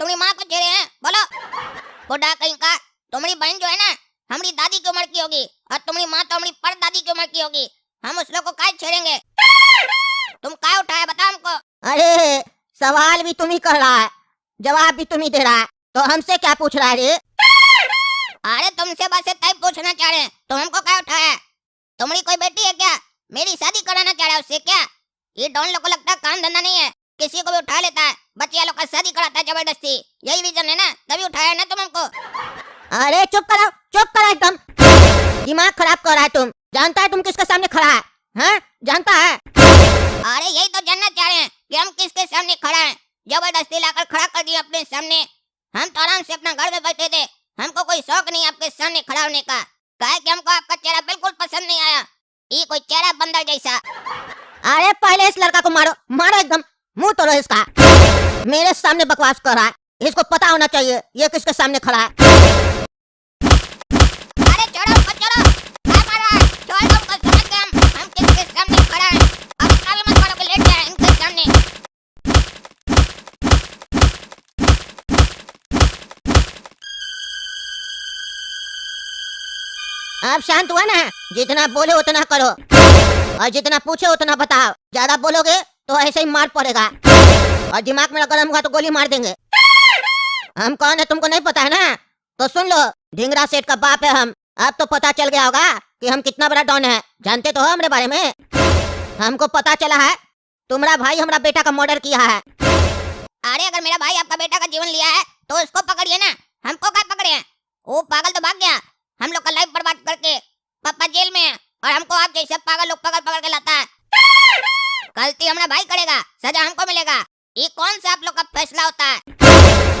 तुम्हारी माँ को छेड़े हैं? बोलो। बुढ़ा कहीं का। तुम्हारी बहन जो है ना, हमारी दादी की उम्र की होगी और तुम्हारी माँ तो हमारी परदादी की उम्र की होगी। हम उस लोग को काहे छेड़ेंगे? तुम काहे उठाए बताओ हमको। अरे सवाल भी तुम ही कर रहा है, जवाब भी तुम ही दे रहा है, तो हमसे क्या पूछ रहा है रे? अरे तुमसे बस इतना ही पूछना चाह रहे हैं, तुम हमको काहे उठाया? तुम्हारी कोई बेटी है क्या? मेरी शादी कराना चाह रहा है उससे क्या? ये डॉन लोग को लगता है काम धंधा नहीं है, किसी को भी उठा लेता है, बच्चिया लोग का शादी कराता है जबरदस्ती। यही रीजन है ना, तभी उठाया ना तुम हमको। अरे चुप करो एकदम। दिमाग खराब कर रहा है तुम। जानता है तुम किसके सामने खड़ा है? हाँ जानता है? अरे यही तो जानना चाह रहे हैं कि हम किसके सामने खड़ा हैं। जबरदस्ती लाकर खड़ा कर दिया अपने सामने। हम तो आराम से अपना घर में बैठे थे, हमको कोई शौक नहीं आपके सामने खड़ा होने का। काहे कि हमको आपका चेहरा बिल्कुल पसंद नहीं आया, ये कोई चेहरा बंदर जैसा। अरे पहले इस लड़का को मारो एकदम, मुंह तोड़ो इसका। मेरे सामने बकवास कर रहा है, इसको पता होना चाहिए ये किसके सामने खड़ा है। अरे छोड़ो मत छोड़ो, क्या मार रहा है? छोड़ दो हमको, समझ गए हम किसके सामने खड़ा है। अब इतना भी मत मारो कि लेट जाए इनके सामने। आप शांत हुआ ना? जितना बोले उतना करो और जितना पूछे उतना बताओ। ज्यादा बोलोगे तो ऐसे ही मार पड़ेगा और दिमाग मेरा गर्म हुआ तो गोली मार देंगे। हम कौन है तुमको नहीं पता है ना? तो सुन लो, ढिंगरा सेठ का बाप है हम। अब तो पता चल गया होगा कि हम कितना बड़ा डॉन है। जानते तो हो हमारे बारे में? हमको पता चला है तुम्हारा भाई हमारा बेटा का मर्डर किया है। अरे अगर मेरा भाई आपका बेटा का जीवन लिया है तो उसको पकड़िए ना, हमको क्या पकड़े हैं? वो पागल तो भाग गया, हम लोग का लाइफ बर्बाद करके। पापा जेल में है और हमको आप जैसे पागल लोग पकड़ पकड़ के लाता है। गलती हमारा भाई करेगा, सजा हमको मिलेगा। ये कौन सा आप लोग का फैसला होता है?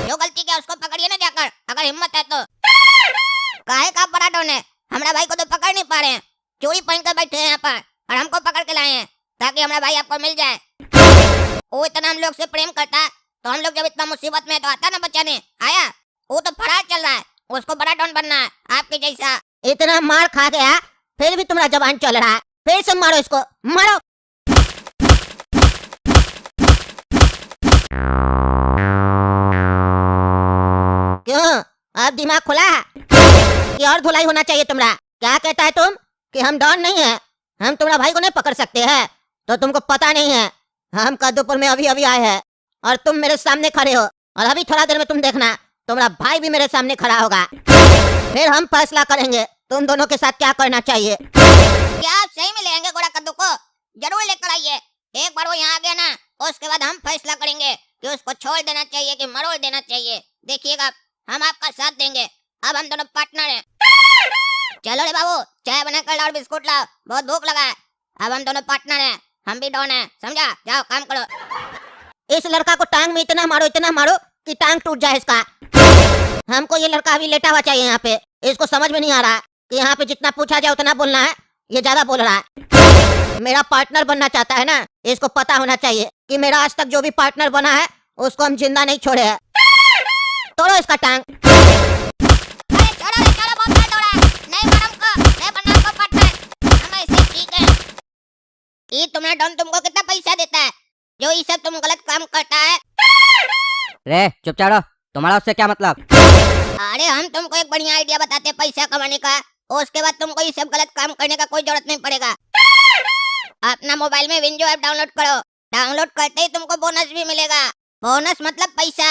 जो गलती किया उसको पकड़िए ना जाकर, अगर हिम्मत है तो। काहे का बड़ा डॉन है, हमारा भाई को तो पकड़ नहीं पा रहे हैं। चोरी पहन कर बैठे हैं यहाँ पर और हमको पकड़ के लाए हैं ताकि हमारा भाई आपको मिल जाए। वो इतना हम लोग से प्रेम करता तो हम लोग जब इतना मुसीबत में तो आता ना बचाने। आया वो तो फरार चल रहा है, उसको बड़ा डॉन बनना है आपके जैसा। इतना मार खा गया फिर भी तुम्हारा जबान चल रहा है। फिर से मारो इसको, मारो। क्यों अब दिमाग खुला है कि और धुलाई होना चाहिए तुम्हारा? क्या कहता है तुम कि हम डॉन नहीं है, हम तुम्हारा भाई को नहीं पकड़ सकते हैं? तो तुमको पता नहीं है हम कद्दूपुर में अभी अभी आए हैं और तुम मेरे सामने खड़े हो और अभी थोड़ा देर में तुम देखना तुम्हारा भाई भी मेरे सामने खड़ा होगा। फिर हम फैसला करेंगे तुम दोनों के साथ क्या करना चाहिए। क्या आप सही में लेंगे गोरा कद्दू को? जरूर लेकर आइए। एक बार वो यहाँ आ गया ना, उसके बाद हम फैसला करेंगे कि उसको छोड़ देना चाहिए कि मरोड़ देना चाहिए। देखिएगा हम आपका साथ देंगे। अब हम दोनों पार्टनर हैं। चलो रे बाबू, चाय बनाकर लाओ और बिस्कुट लाओ, बहुत भूख लगा है। अब हम दोनों पार्टनर हैं, हम भी डॉन हैं, समझा? जाओ काम करो। इस लड़का को टांग में इतना मारो कि टांग टूट जाए इसका। हमको ये लड़का अभी लेटा हुआ चाहिए यहाँ पे। इसको समझ में नहीं आ रहा कि यहाँ पे जितना पूछा जाए उतना बोलना है, ये ज्यादा बोल रहा है। मेरा पार्टनर बनना चाहता है ना, इसको पता होना चाहिए कि मेरा आज तक जो भी पार्टनर बना है उसको हम जिंदा नहीं छोड़े हैं। तोड़ो इसका टांग। अरे छोड़ो रे, छोड़ो, बहुत मार दौड़ा। नहीं मारो हमको, नहीं बनना हमको पार्टनर, हम ऐसे ठीक है। ये तुम्हारा डॉन तुमको कितना पैसा देता है जो ये सब तुम गलत काम करता है? रे चुपचाप रहो, तुम्हारा उससे क्या मतलब? अरे हम तुमको एक बढ़िया आइडिया बताते हैं पैसा कमाने का, और उसके बाद तुमको ये सब गलत काम करने का कोई जरूरत नहीं पड़ेगा। अपना मोबाइल में विंजो ऐप डाउनलोड करो। डाउनलोड करते ही तुमको बोनस भी मिलेगा। बोनस मतलब पैसा,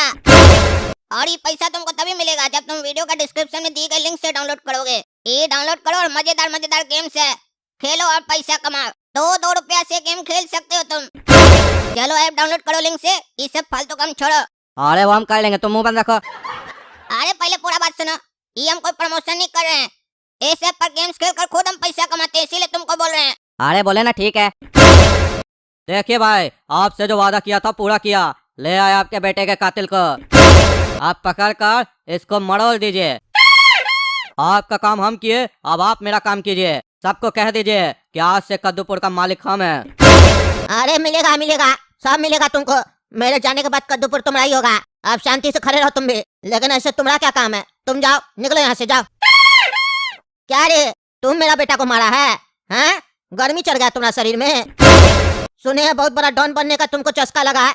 और ये पैसा तुमको तभी मिलेगा जब तुम वीडियो का डिस्क्रिप्शन में दी गई लिंक से डाउनलोड करोगे। ये डाउनलोड करो और मजेदार गेम्स है, खेलो और पैसा कमाओ। 2 रुपया से गेम खेल सकते हो तुम। चलो ऐप डाउनलोड करो लिंक से, ये सब फालतू काम छोड़ो। अरे वो हम कर लेंगे, तुम मुंह बंद रखो। अरे पहले पूरा बात सुनो, ये हम कोई प्रमोशन नहीं कर रहे हैं। इस ऐप पर गेम्स खेलकर खुद हम पैसा कमाते हैं, इसीलिए तुमको बोल रहे हैं। अरे बोले ना ठीक है। देखिए भाई, आपसे जो वादा किया था पूरा किया। ले आए आपके बेटे के कातिल को, आप पकड़ कर इसको मरोड़ दीजिए। आपका काम हम किए, अब आप मेरा काम कीजिए। सबको कह दीजिए कि आज से कद्दूपुर का मालिक हम है। अरे मिलेगा, सब मिलेगा तुमको। मेरे जाने के बाद कद्दूपुर तुम्हारा ही होगा। अब शांति से खड़े रहो तुम भी, लेकिन ऐसे तुम्हारा क्या काम है? तुम जाओ, निकलो यहाँ से, जाओ। क्या रे, तुम मेरा बेटा को मारा है? हैं? गर्मी चढ़ गया तुम्हारा शरीर में? सुने हैं बहुत बड़ा डॉन बनने का तुमको चस्का लगा है।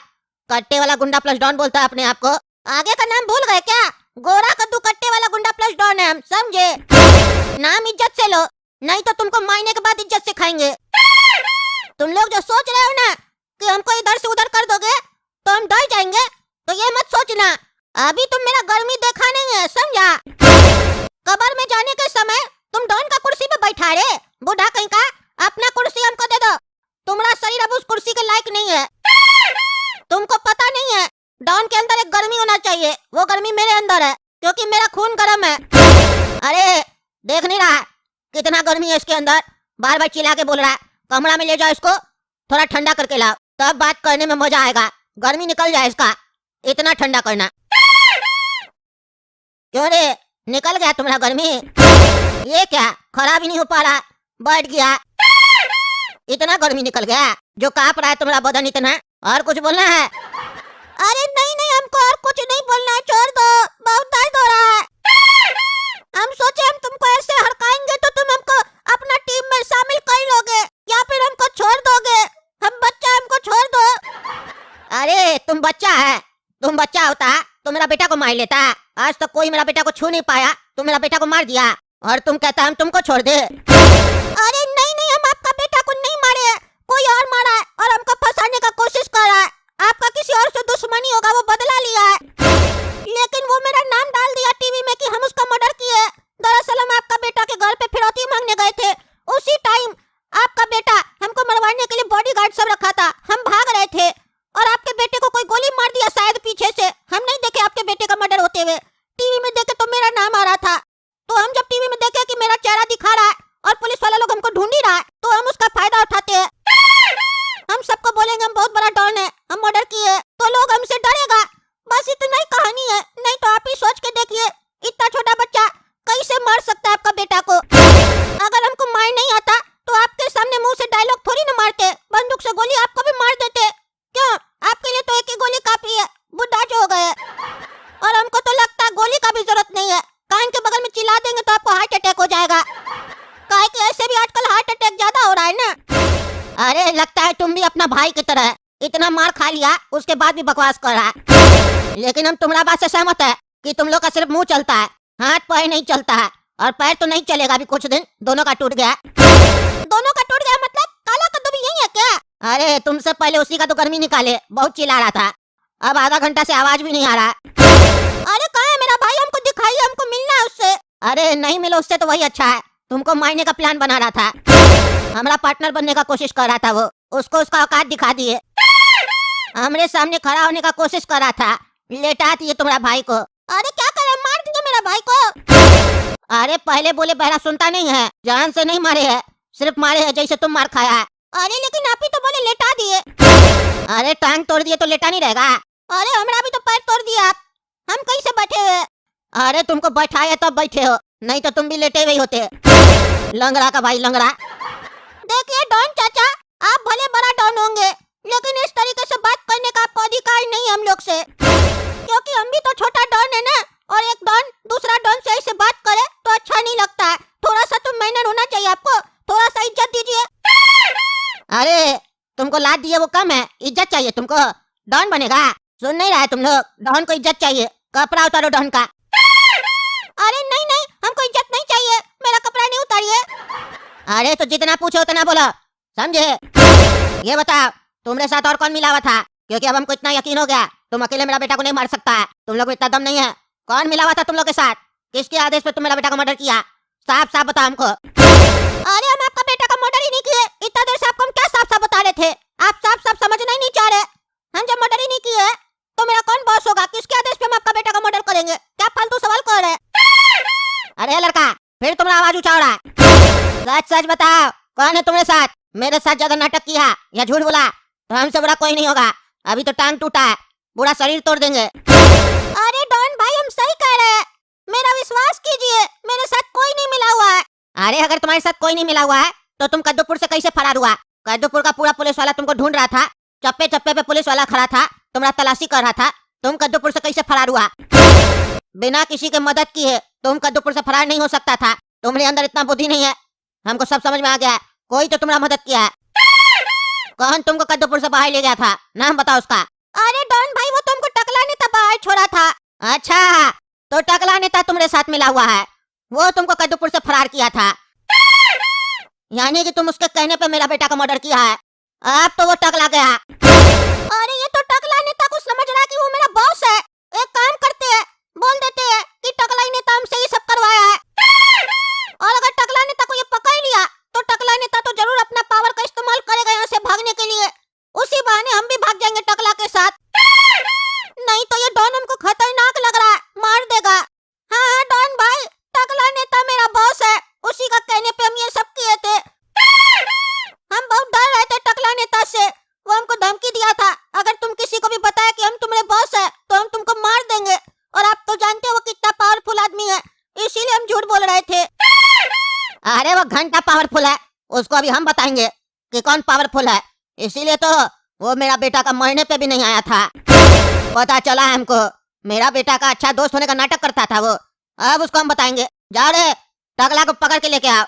कट्टे वाला गुंडा प्लस डॉन बोलता है अपने आप को, आगे का नाम भूल गए क्या? गोरा कद्दू कट्टे वाला गुंडा प्लस डॉन है हम, समझे? नाम इज्जत से लो, नहीं तो तुमको मारने के बाद इज्जत से खाएंगे। तुम लोग जो सोच रहे हो ना कि हमको इधर से उधर कर दोगे तो हम डर जाएंगे, तो ये मत सोचना। अभी तुम मेरा गर्मी देखा नहीं है, समझा? कब्र में जाने के समय तुम डॉन का कुर्सी पे बैठा रहे, बूढ़ा कहीं का। अपना कुर्सी हमको दे दो, तुम्हारा शरीर अब उस कुर्सी के लायक नहीं है। तुमको पता नहीं है डॉन के अंदर एक गर्मी होना चाहिए, वो गर्मी मेरे अंदर है क्योंकि मेरा खून गर्म है। अरे देख नहीं रहा कितना गर्मी है इसके अंदर? बार बार चिल्ला के बोल रहा है। कमरा में ले जाओ इसको, थोड़ा ठंडा करके लाओ, तब बात करने में मजा आएगा। गर्मी निकल जाए इसका, इतना ठंडा करना। क्यों रे, निकल गया तुम्हारा गर्मी? ये क्या खराब ही नहीं हो पा रहा, बैठ गया। इतना गर्मी निकल गया जो कांप रहा है तुम्हारा बदन इतना। और कुछ बोलना है? अरे नहीं नहीं, हमको और कुछ नहीं बोलना है, छोड़ दो, बहुत दर्द हो रहा है। हम सोचे हम तुमको ऐसे हड़काएंगे तो तुम हमको अपना टीम में शामिल कर लोगे या फिर हमको छोड़ दोगे। हम बच्चा, हमको छोड़ दो। अरे तुम बच्चा है, तुम बच्चा होता तो मेरा बेटा को मार लेता। आज तक कोई मेरा बेटा को छू नहीं पाया, तुम मेरा बेटा को मार दिया और तुम कहता हम तुमको छोड़ दे। अरे नहीं नहीं, हम आपका बेटा को नहीं मारे हैं, कोई और मारा है और हमको फंसाने का कोशिश कर रहा है। आपका किसी और से दुश्मनी होगा, वो बदला लिया है। लेकिन वो मेरा नाम डाल दिया टीवी में कि हम उसका मर्डर किए। दरअसल हम आपका बेटा के घर पे फिरौती मांगने गए थे, उसी टाइम आपका बेटा हमको मरवाने के लिए बॉडीगार्ड सब रखा था। हम भाग रहे थे और आपके बेटे को कोई गोली मार दिया शायद पीछे से। हम नहीं देखे आपके बेटे का मर्डर होते हुए, टीवी में देखे तो मेरा नाम आ रहा था। तो हम जब टीवी में देखे कि मेरा चेहरा दिखा रहा है और पुलिस वाला लोग हमको ढूंढ ही रहा है, तो हम उसका फायदा उठाते हैं। हम सबको बोलेंगे हम बहुत बड़ा डॉन है, हम मर्डर किए, तो लोग हमसे डरेगा। बस इतना ही कहानी है, नहीं तो आप ही सोच के देखिए इतना छोटा बच्चा कैसे मार सकता है आपका बेटा को। अगर हमको मार नहीं आता तो आपके सामने मुंह से डायलॉग थोड़ी ना मारते, बंदूक से गोली आपको भी मार देते। क्यों, आपके लिए तो एक ही गोली काफी है, बुढ़ा जो हो गए। और हमको तो लगता है गोली का भी जरूरत नहीं है, कान के बगल में चिल्ला देंगे तो आपको हार्ट अटैक हो जाएगा। काहे कि ऐसे भी आजकल हार्ट अटैक ज्यादा हो रहा है ना। अरे लगता है तुम भी अपना भाई की तरह इतना मार खा लिया उसके बाद भी बकवास कर रहा है। लेकिन हम तुम्हारा बात से सहमत है कि तुम लोग का सिर्फ मुंह चलता है, हाथ पैर नहीं चलता है। और पैर तो नहीं चलेगा अभी कुछ दिन, दोनों का टूट गया। दोनों का टूट गया मतलब काला कद्दू भी यही है क्या? अरे तुमसे पहले उसी का तो गर्मी निकाले, बहुत चिल्ला रहा था, अब आधा घंटा से आवाज भी नहीं आ रहा। अरे कहाँ है मेरा भाई, हमको दिखाइए, हमको मिलना है उससे। अरे नहीं मिलो उससे तो वही अच्छा है, तुमको मारने का प्लान बना रहा था, हमारा पार्टनर बनने का कोशिश कर रहा था वो, उसको उसका औकात दिखा दिए। हमरे सामने खड़ा होने का कोशिश कर रहा था, लेटा दिए तुम्हारा भाई को। अरे क्या करे, मार दिए मेरा भाई को। अरे पहले बोले बहरा सुनता नहीं है, जान से नहीं मारे है, सिर्फ मारे है जैसे तुम मार खाया है। अरे लेकिन आप ही तो बोले लेटा दिए। अरे टांग तोड़ दिए तो लेटा नहीं रहेगा। अरे हमारा भी तो पैर तोड़ दिया आप, हम कैसे बैठे हुए? अरे तुमको बैठाया तब बैठे हो, नहीं तो तुम भी लेटे हुए होते। लंगड़ा का भाई लंगड़ा। देखिए डॉन चाचा, आप भले बड़ा डॉन होंगे लेकिन इस तरीके से बात करने का आपको अधिकार नहीं हम लोग से, क्योंकि हम भी तो छोटा डॉन है ना। और एक डॉन दूसरा डॉन से ऐसे बात करे तो अच्छा नहीं लगता है। थोड़ा सा तो मैनर होना चाहिए आपको, थोड़ा सा इज्जत दीजिए। अरे तुमको लात दिए वो कम है, इज्जत चाहिए तुमको, डॉन बनेगा। सुन नहीं रहा है तुम लोग, डॉन को इज्जत चाहिए, कपड़ा उतारो डॉन का। अरे नहीं नहीं, हमको इज्जत नहीं चाहिए, मेरा कपड़ा नहीं उतारिए। अरे तो जितना पूछो उतना बोलो, समझे? ये बताओ तुम्हारे साथ और कौन मिला हुआ था, क्योंकि अब हमको इतना यकीन हो गया तुम अकेले मेरा बेटा को नहीं मार सकता है, तुम लोग इतना दम नहीं है। कौन मिला हुआ था तुम लोग के साथ, किसके आदेश पे तुम मेरा बेटा को मर्डर किया, साफ साफ बताओ हमको। अरे हम आपका बेटा का मर्डर ही नहीं किए, इतना देर से आपको हम क्या साफ साफ बता रहे थे, आप साफ साफ समझना ही नहीं चाह रहे। हम जब मर्डर ही नहीं किए तो मेरा कौन बॉस होगा, किसके आदेश पे हम आपका बेटा का मर्डर करेंगे, क्या फालतू सवाल कर रहे? अरे लड़का फिर तुम्हारा आवाज ऊंचा हो रहा है, सच सच बताओ कौन है तुम्हारे साथ? मेरे साथ ज्यादा नाटक किया या झूठ बोला तो हमसे बड़ा कोई नहीं होगा। अभी तो टांग टूटा है, पूरा शरीर तोड़ देंगे। अरे डॉन भाई हम सही कह रहे हैं, मेरा विश्वास कीजिए, मेरे साथ कोई नहीं मिला हुआ है। अरे अगर तुम्हारे साथ कोई नहीं मिला हुआ है तो तुम कद्दूपुर से कैसे फरार हुआ? कद्दूपुर का पूरा पुलिस वाला तुमको ढूंढ रहा था, चप्पे चप्पे पे पुलिस वाला खड़ा था, तुम्हारा तलाशी कर रहा था, तुम कद्दूपुर से कैसे फरार हुआ? बिना किसी के मदद किए तुम कद्दूपुर से फरार नहीं हो सकता था, तुम्हारे अंदर इतना बुद्धि नहीं है, हमको सब समझ में आ गया है। कोई तो तुम्हारा मदद किया है। कौन तुमको कद्दूपुर से बाहर ले गया था, नाम बताओ उसका। अरे डॉन भाई वो तुमको टकला नेता बाहर छोड़ा था। अच्छा तो टकला नेता तुम्हारे साथ मिला हुआ है, वो तुमको कद्दूपुर से फरार किया था, यानी कि तुम उसके कहने पे मेरा बेटा का मर्डर किया है। अब तो वो टकला गया। अरे ये तो टकला नेता को समझ रहा है कि वो मेरा बॉस है। एक काम करते हैं, बोल देते हैं कि टकला ही नेता हमसे ही सब करवाया है, और अगर टकला नेता को ये पकड़ लिया तो टकला नेता तो जरूर अपना पावर का इस्तेमाल करेगा यहाँ से भागने के लिए। उसी बहाने हम भी भाग जाएंगे टकला के साथ। नहीं तो ये डॉन हमको खतरनाक लग रहा है, मार देगा। हाँ डॉन भाई, टकला नेता मेरा बॉस है, उसी का कहने पे हम ये सब किए थे। हम बहुत डर रहे थे टकला नेता से, वो हमको धमकी दिया था अगर तुम किसी को भी बताया कि हम तुम्हारे बॉस है तो हम तुमको मार देंगे, और आप तो जानते हो वो कितना पावरफुल आदमी है, इसीलिए हम झूठ बोल रहे थे। अरे वो घंटा पावरफुल है, उसको अभी हम बताएंगे कि कौन पावरफुल है, इसीलिए तो वो मेरा बेटा का मरने पे भी नहीं आया था। पता चला हमको मेरा बेटा का अच्छा दोस्त होने का नाटक करता था वो, अब उसको हम बताएंगे। जाओ रे टकला को पकड़ के लेके आओ।